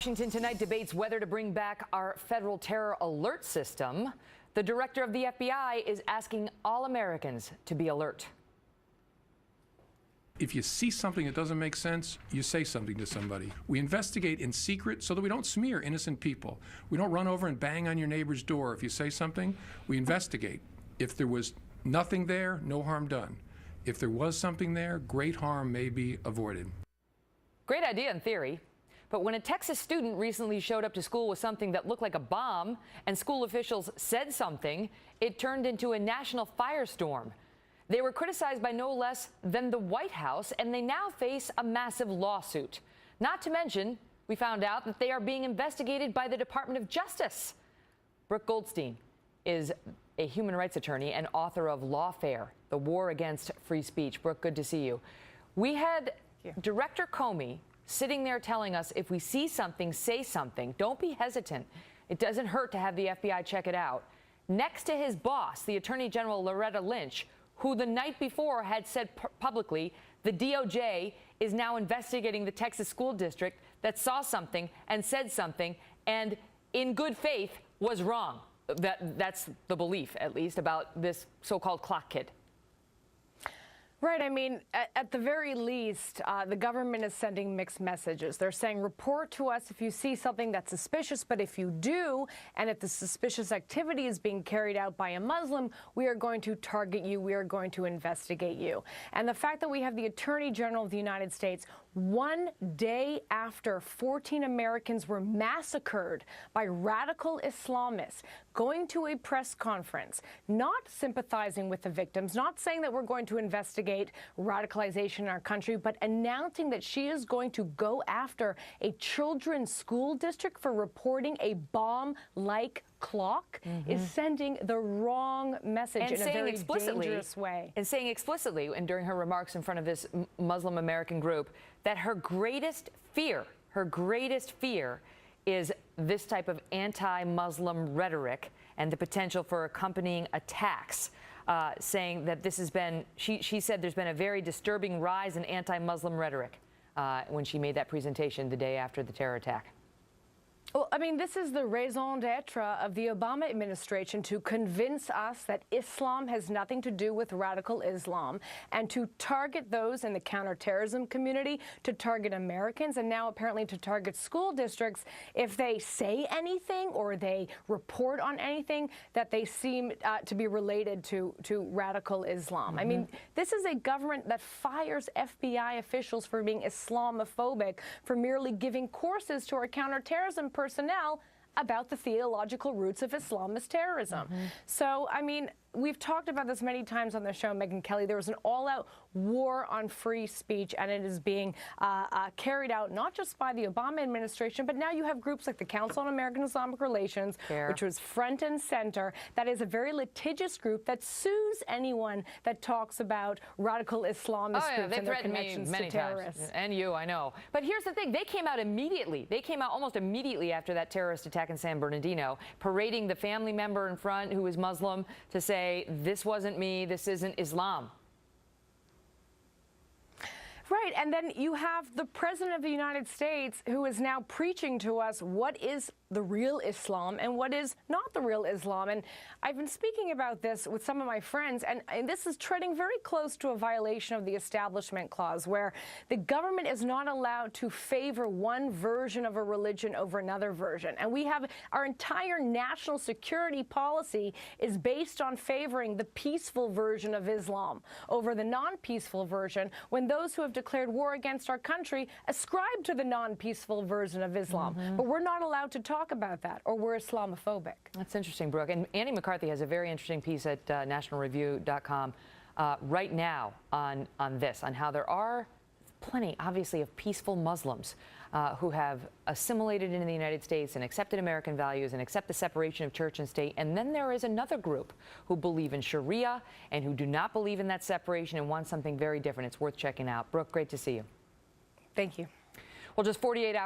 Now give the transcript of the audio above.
Washington tonight debates whether to bring back our federal terror alert system. The director of the FBI is asking all Americans to be alert. If you see something that doesn't make sense, you say something to somebody. We investigate in secret so that we don't smear innocent people. We don't run over and bang on your neighbor's door if you say something. We investigate. If there was nothing there, no harm done. If there was something there, great harm may be avoided. Great idea in theory. But when a Texas student recently showed up to school with something that looked like a bomb and school officials said something, it turned into a national firestorm. They were criticized by no less than the White House, and they now face a massive lawsuit. Not to mention, we found out that they are being investigated by the Department of Justice. Brooke Goldstein is a human rights attorney and author of Lawfare, The War Against Free Speech. Brooke, good to see you. We had Director Comey sitting there telling us, if we see something, say something. Don't be hesitant. It doesn't hurt to have the FBI check it out. Next to his boss, the Attorney General Loretta Lynch, who the night before had said publicly the DOJ is now investigating the Texas school district that saw something and said something and in good faith was wrong. That's the belief, at least, about this so-called clock kid. Right. I mean, at the very least, the government is sending mixed messages. They're saying, report to us if you see something that's suspicious, but if you do, and if the suspicious activity is being carried out by a Muslim, we are going to target you. We are going to investigate you. And the fact that we have the Attorney General of the United States, one day after 14 Americans were massacred by radical Islamists, going to a press conference, not sympathizing with the victims, not saying that we're going to investigate radicalization in our country, but announcing that she is going to go after a children's school district for reporting a bomb-like clock is sending the wrong message in a very dangerous way. And saying explicitly, and during her remarks in front of this Muslim American group, that her greatest fear is this type of anti-Muslim rhetoric and the potential for accompanying attacks. Saying that this has been, she said there's been a very disturbing rise in anti-Muslim rhetoric when she made that presentation the day after the terror attack. Well, I mean, this is the raison d'etre of the Obama administration, to convince us that Islam has nothing to do with radical Islam and to target those in the counterterrorism community, to target Americans, and now apparently to target school districts if they say anything or they report on anything that they seem to be related to radical Islam. I mean, this is a government that fires FBI officials for being Islamophobic, for merely giving courses to our counterterrorism personnel about the theological roots of Islamist terrorism. So, I mean, we've talked about this many times on the show, Megyn Kelly. There was an all-out war on free speech, and it is being carried out not just by the Obama administration, but now you have groups like the Council on American Islamic Relations, which was front and center. That is a very litigious group that sues anyone that talks about radical Islamist groups and their connections to terrorists. And you, I know. But here's the thing. They came out immediately. They came out almost immediately after that terrorist attack in San Bernardino, parading the family member in front who was Muslim to say, this wasn't me, this isn't Islam. Right, and then you have the President of the United States who is now preaching to us what is the real Islam and what is not the real Islam. And I've been speaking about this with some of my friends, and this is treading very close to a violation of the Establishment Clause, where the government is not allowed to favor one version of a religion over another version. And we have our entire national security policy is based on favoring the peaceful version of Islam over the non-peaceful version, when those who have declared war against our country ascribe to the non-peaceful version of Islam. But we're not allowed to talk about that, or we're Islamophobic. That's interesting, Brooke. And Andy McCarthy has a very interesting piece at nationalreview.com right now on this, on how there are plenty, obviously, of peaceful Muslims who have assimilated into the United States and accepted American values and accept the separation of church and state. And then there is another group who believe in Sharia and who do not believe in that separation and want something very different. It's worth checking out. Brooke, great to see you. Thank you. Well, just 48 hours.